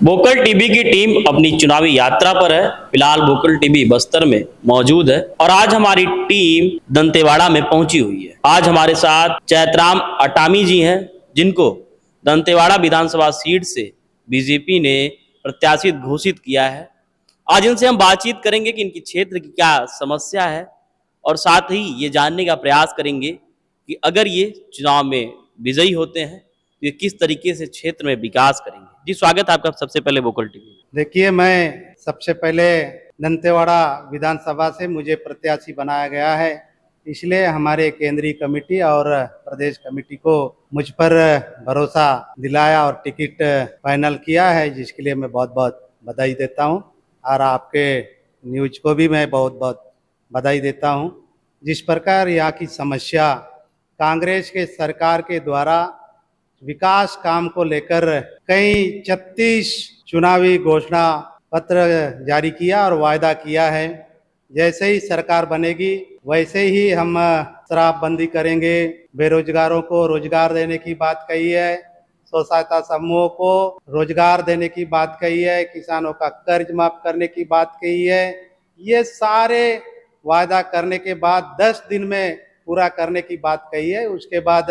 Vocal TV की team अपनी चुनावी यात्रा पर है। फिलहाल वोकल टीवी बस्तर में मौजूद है और आज हमारी टीम दंतेवाड़ा में पहुंची हुई है। आज हमारे साथ चैतराम अटामी जी हैं, जिनको दंतेवाड़ा विधानसभा सीट से बीजेपी ने प्रत्याशित घोषित किया है। आज इनसे हम बातचीत करेंगे कि इनकी क्षेत्र की क्या समस्या है और साथ ही ये जानने का प्रयास करेंगे कि अगर ये चुनाव में विजयी होते हैं तो ये किस तरीके से क्षेत्र में विकास करेंगे। जी स्वागत है आपका सबसे पहले वोकल टीवी में। देखिए, मैं सबसे पहले दंतेवाड़ा विधानसभा से मुझे प्रत्याशी बनाया गया है, इसलिए हमारे केंद्रीय कमेटी और प्रदेश कमेटी को मुझ पर भरोसा दिलाया और टिकट फाइनल किया है, जिसके लिए मैं बहुत बहुत बधाई देता हूं। और आपके न्यूज को भी मैं बहुत बहुत बधाई देता हूं। जिस प्रकार यहाँ की समस्या कांग्रेस के सरकार के द्वारा विकास काम को लेकर कई 36 चुनावी घोषणा पत्र जारी किया और वायदा किया है। जैसे ही सरकार बनेगी वैसे ही हम शराबबंदी करेंगे, बेरोजगारों को रोजगार देने की बात कही है, स्व सहायता समूहों को रोजगार देने की बात कही है, किसानों का कर्ज माफ करने की बात कही है। ये सारे वायदा करने के बाद 10 दिन में पूरा करने की बात कही है। उसके बाद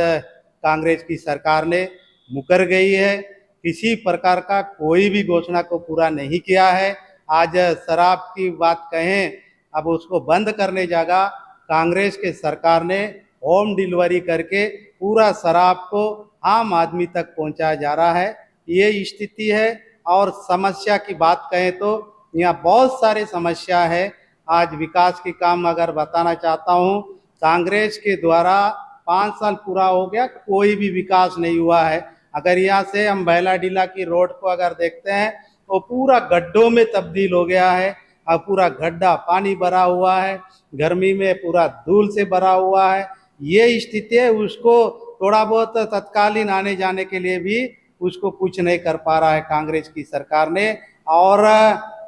कांग्रेस की सरकार ने मुकर गई है, किसी प्रकार का कोई भी घोषणा को पूरा नहीं किया है। आज शराब की बात कहें, अब उसको बंद करने जगह कांग्रेस के सरकार ने होम डिलीवरी करके पूरा शराब को आम आदमी तक पहुंचाया जा रहा है। ये स्थिति है। और समस्या की बात कहें तो यहाँ बहुत सारे समस्या है। आज विकास के काम अगर बताना चाहता हूँ, कांग्रेस के द्वारा 5 साल पूरा हो गया, कोई भी विकास नहीं हुआ है। अगर यहाँ से हम बैलाडीला की रोड को अगर देखते हैं तो पूरा गड्ढों में तब्दील हो गया है। अब पूरा गड्ढा पानी भरा हुआ है, गर्मी में पूरा धूल से भरा हुआ है। ये स्थिति है। उसको थोड़ा बहुत तत्कालीन आने जाने के लिए भी उसको कुछ नहीं कर पा रहा है कांग्रेस की सरकार ने। और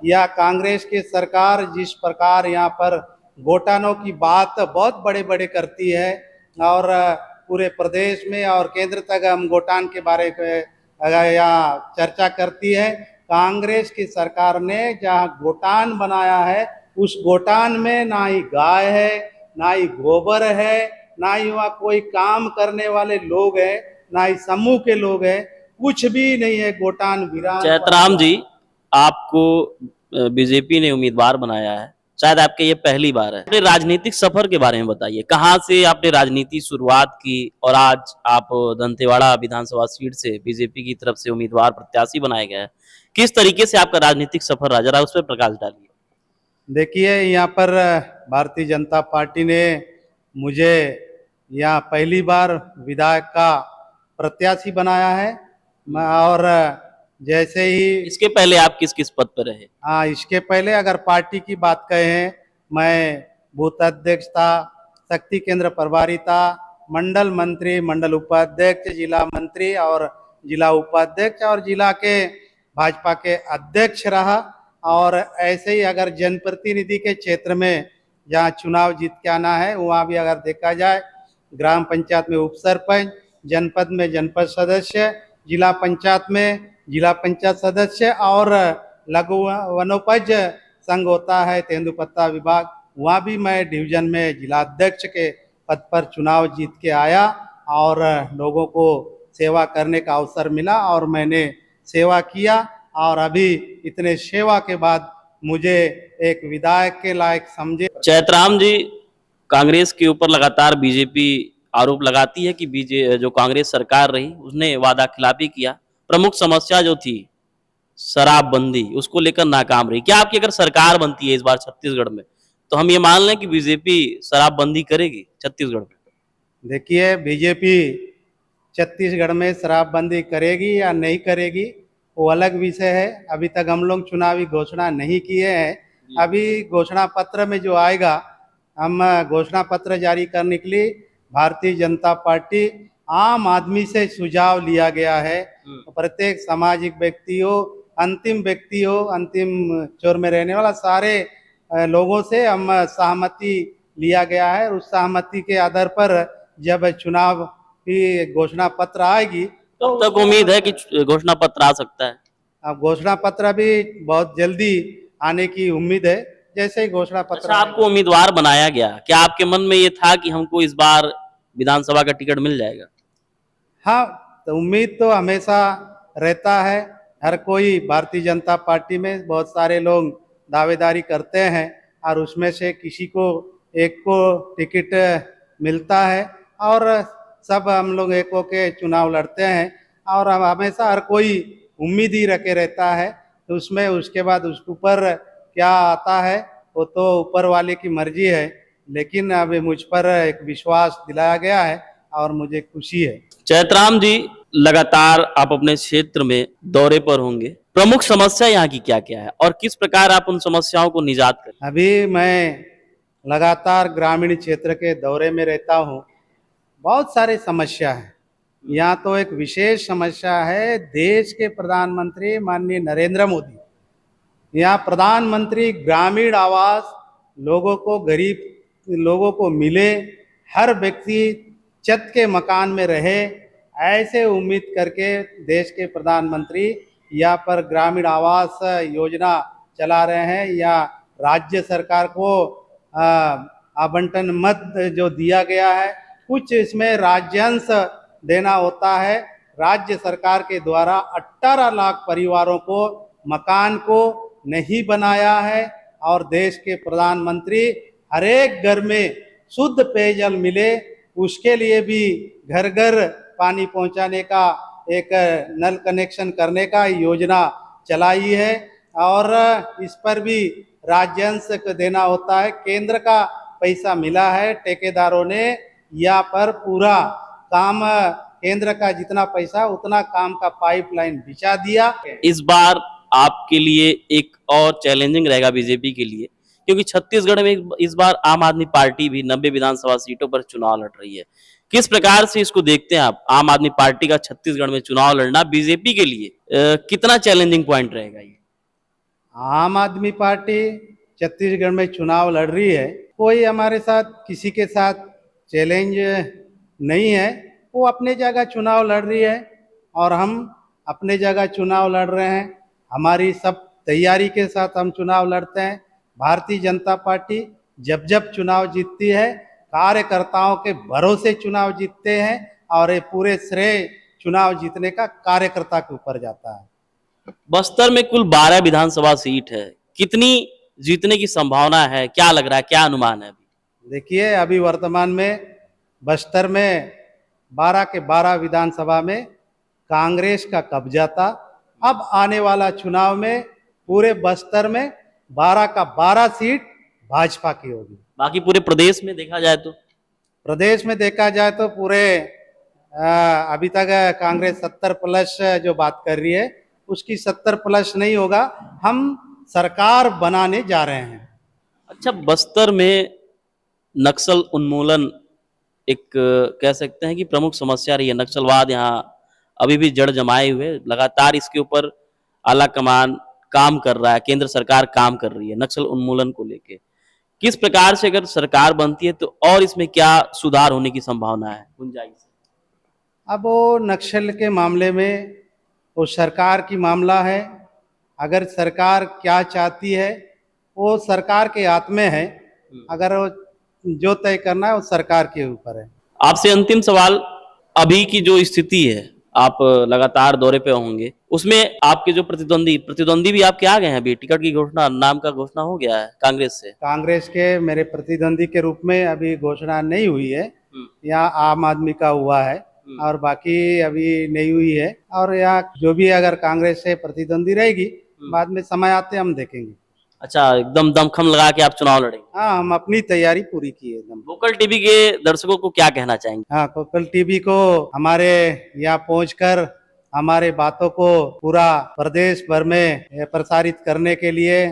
यह कांग्रेस की सरकार जिस प्रकार यहाँ पर घोटालों की बात बहुत बड़े बड़े करती है और पूरे प्रदेश में और केंद्र तक हम घोटान के बारे में यहाँ चर्चा करती है। कांग्रेस की सरकार ने जहाँ घोटान बनाया है, उस घोटान में ना ही गाय है, ना ही गोबर है, ना ही वहाँ कोई काम करने वाले लोग हैं, ना ही समूह के लोग हैं, कुछ भी नहीं है। घोटान वीरान। चैतराम जी, आपको बीजेपी ने उम्मीदवार बनाया है, शायद आपके ये पहली बार है। अपने राजनीतिक सफर के बारे में बताइए, कहाँ से आपने राजनीति शुरुआत की और आज आप दंतेवाड़ा विधानसभा सीट से बीजेपी की तरफ से उम्मीदवार प्रत्याशी बनाए गए हैं। किस तरीके से आपका राजनीतिक सफर रहा, जरा उस पर प्रकाश डालिए। देखिए, यहाँ पर भारतीय जनता पार्टी ने मुझे यहाँ पहली बार विधायक का प्रत्याशी बनाया है। और जैसे ही इसके पहले आप किस किस पद पर रहे? हाँ, इसके पहले अगर पार्टी की बात कहें, मैं बूथ अध्यक्ष था, शक्ति केंद्र प्रभारी था, मंडल मंत्री, मंडल उपाध्यक्ष, जिला मंत्री और जिला उपाध्यक्ष और जिला के भाजपा के अध्यक्ष रहा। और ऐसे ही अगर जनप्रतिनिधि के क्षेत्र में जहाँ चुनाव जीत के आना है, वहाँ भी अगर देखा जाए, ग्राम पंचायत में उप सरपंच, जनपद में जनपद सदस्य, जिला पंचायत में जिला पंचायत सदस्य और लघु वनोपज संघ होता है तेंदुपत्ता विभाग, वहाँ भी मैं डिवीजन में जिला अध्यक्ष के पद पर चुनाव जीत के आया और लोगों को सेवा करने का अवसर मिला और मैंने सेवा किया। और अभी इतने सेवा के बाद मुझे एक विधायक के लायक समझे। चैतराम जी, कांग्रेस के ऊपर लगातार बीजेपी आरोप लगाती है कि जो कांग्रेस सरकार रही उसने वादा खिलाफी किया, प्रमुख समस्या जो थी शराबबंदी, उसको लेकर नाकाम रही। क्या आपकी अगर सरकार बनती है इस बार छत्तीसगढ़ में, तो हम ये मान लें कि बीजेपी शराबबंदी करेगी छत्तीसगढ़ में? देखिए, बीजेपी छत्तीसगढ़ में शराबबंदी करेगी या नहीं करेगी वो अलग विषय है। अभी तक हम लोग चुनावी घोषणा नहीं किए हैं। अभी घोषणा पत्र में जो आएगा, हम घोषणा पत्र जारी करने के लिए भारतीय जनता पार्टी आम आदमी से सुझाव लिया गया है। प्रत्येक सामाजिक व्यक्ति हो, अंतिम व्यक्ति हो, अंतिम चोर में रहने वाला सारे लोगों से हम सहमति लिया गया है। उस सहमति के आधार पर जब चुनाव की घोषणा पत्र आएगी तो तक उम्मीद है कि घोषणा पत्र आ सकता है। अब घोषणा पत्र भी बहुत जल्दी आने की उम्मीद है। जैसे ही घोषणा पत्र अच्छा, आपको उम्मीदवार बनाया गया, क्या आपके मन में ये था कि हमको इस बार विधानसभा का टिकट मिल जाएगा? हाँ, तो उम्मीद तो हमेशा रहता है। हर कोई भारतीय जनता पार्टी में बहुत सारे लोग दावेदारी करते हैं और उसमें से किसी को एक को टिकट मिलता है और सब हम लोग एक होके चुनाव लड़ते हैं और हम हमेशा हर कोई उम्मीद ही रखे रहता है। तो उसमें उसके बाद उसके ऊपर क्या आता है वो तो ऊपर वाले की मर्जी है, लेकिन अभी मुझ पर एक विश्वास दिलाया गया है और मुझे खुशी है। चैतराम जी, लगातार आप अपने क्षेत्र में दौरे पर होंगे, प्रमुख समस्या यहाँ की क्या क्या है और किस प्रकार आप उन समस्याओं को निजात करें? अभी मैं लगातार ग्रामीण क्षेत्र के दौरे में रहता हूँ। बहुत सारी समस्या है। यहाँ तो एक विशेष समस्या है, देश के प्रधानमंत्री माननीय नरेंद्र मोदी यहाँ प्रधानमंत्री ग्रामीण आवास लोगों को, गरीब लोगों को मिले, हर व्यक्ति छत के मकान में रहे, ऐसे उम्मीद करके देश के प्रधानमंत्री यहाँ पर ग्रामीण आवास योजना चला रहे हैं। या राज्य सरकार को आवंटन मत जो दिया गया है, कुछ इसमें राज्यांश देना होता है। राज्य सरकार के द्वारा 18 लाख परिवारों को मकान को नहीं बनाया है और देश के प्रधानमंत्री हर एक घर में शुद्ध पेयजल मिले उसके लिए भी घर घर पानी पहुंचाने का एक नल कनेक्शन करने का योजना चलाई है और इस पर भी राज्यांश को देना होता है। केंद्र का पैसा मिला है, ठेकेदारों ने यहाँ पर पूरा काम, केंद्र का जितना पैसा उतना काम का पाइपलाइन बिछा दिया। इस बार आपके लिए एक और चैलेंजिंग रहेगा बीजेपी के लिए, क्योंकि छत्तीसगढ़ में इस बार आम आदमी पार्टी भी 90 विधानसभा सीटों पर चुनाव लड़ रही है। किस प्रकार से इसको देखते हैं आप? आम आदमी पार्टी का छत्तीसगढ़ में चुनाव लड़ना बीजेपी के लिए कितना चैलेंजिंग पॉइंट रहेगा ये? आम आदमी पार्टी छत्तीसगढ़ में चुनाव लड़ रही है, कोई हमारे साथ किसी के साथ चैलेंज नहीं है। वो अपने जगह चुनाव लड़ रही है और हम अपने जगह चुनाव लड़ रहे हैं। हमारी सब तैयारी के साथ हम चुनाव लड़ते हैं। भारतीय जनता पार्टी जब जब चुनाव जीतती है, कार्यकर्ताओं के भरोसे चुनाव जीतते हैं और ये पूरे श्रेय चुनाव जीतने का कार्यकर्ता के ऊपर जाता है। बस्तर में कुल 12 विधानसभा सीट है, कितनी जीतने की संभावना है? क्या लग रहा है, क्या अनुमान है अभी? देखिए, अभी वर्तमान में बस्तर में 12 के 12 विधानसभा में कांग्रेस का कब्जा था। अब आने वाला चुनाव में पूरे बस्तर में 12 का 12 सीट भाजपा की होगी। बाकी पूरे प्रदेश में देखा जाए तो? प्रदेश में देखा जाए तो पूरे अभी तक कांग्रेस 70 प्लस जो बात कर रही है उसकी 70 प्लस नहीं होगा। हम सरकार बनाने जा रहे हैं। अच्छा, बस्तर में नक्सल उन्मूलन एक कह सकते हैं कि प्रमुख समस्या रही है। नक्सलवाद यहाँ अभी भी जड़ जमाए हुए, लगातार इसके ऊपर आला कमान काम कर रहा है, केंद्र सरकार काम कर रही है नक्सल उन्मूलन को लेके। किस प्रकार से अगर सरकार बनती है तो और इसमें क्या सुधार होने की संभावना है, गुंजाइश? अब वो नक्सल के मामले में वो सरकार की मामला है। अगर सरकार क्या चाहती है वो सरकार के हाथ में है। अगर वो जो तय करना है वो सरकार के ऊपर है। आपसे अंतिम सवाल, अभी की जो स्थिति है, आप लगातार दौरे पे होंगे, उसमें आपके जो प्रतिद्वंदी भी आपके आ गए हैं? अभी टिकट की घोषणा, नाम का घोषणा हो गया है कांग्रेस से? कांग्रेस के मेरे प्रतिद्वंदी के रूप में अभी घोषणा नहीं हुई है। यहाँ आम आदमी का हुआ है और बाकी अभी नहीं हुई है। और यहाँ जो भी अगर कांग्रेस से प्रतिद्वंदी रहेगी, बाद में समय आते हम देखेंगे। अच्छा, एकदम दमखम लगा के आप चुनाव लड़ेंगे? हाँ, हम अपनी तैयारी पूरी की है एकदम। वोकल टीवी के दर्शकों को क्या कहना चाहेंगे? हाँ, कोकल टीवी को हमारे यहाँ पहुंचकर हमारे बातों को पूरा प्रदेश भर में प्रसारित करने के लिए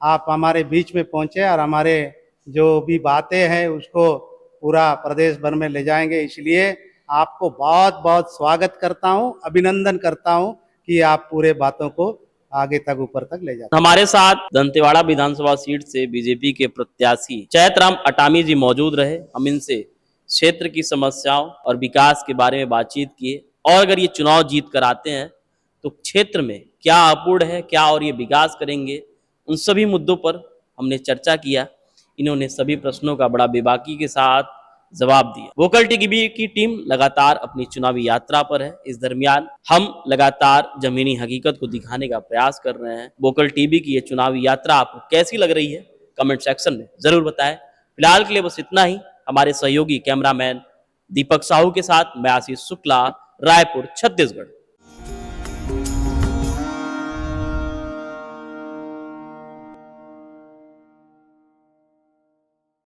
आप हमारे बीच में पहुंचे और हमारे जो भी बातें हैं उसको पूरा प्रदेश भर में ले जाएंगे। इसलिए आपको बहुत बहुत स्वागत करता हूं, अभिनंदन करता हूं कि आप पूरे बातों को आगे तक, ऊपर तक ले जाते। हमारे साथ दंतेवाड़ा विधानसभा सीट से बीजेपी के प्रत्याशी चैतराम अटामी जी मौजूद रहे। हम इनसे क्षेत्र की समस्याओं और विकास के बारे में बातचीत किए और अगर ये चुनाव जीत कर आते हैं तो क्षेत्र में क्या अपूर्ण है, क्या और ये विकास करेंगे, उन सभी मुद्दों पर हमने चर्चा किया। इन्होंने सभी प्रश्नों का बड़ा बेबाकी के साथ जवाब दिया। वोकल टीवी की टीम लगातार अपनी चुनावी यात्रा पर है। इस दरमियान हम लगातार जमीनी हकीकत को दिखाने का प्रयास कर रहे हैं। वोकल टीवी की ये चुनावी यात्रा आपको कैसी लग रही है, कमेंट सेक्शन में जरूर बताएं। फिलहाल के लिए बस इतना ही। हमारे सहयोगी कैमरामैन दीपक साहू के साथ मैं आशीष शुक्ला, रायपुर, छत्तीसगढ़।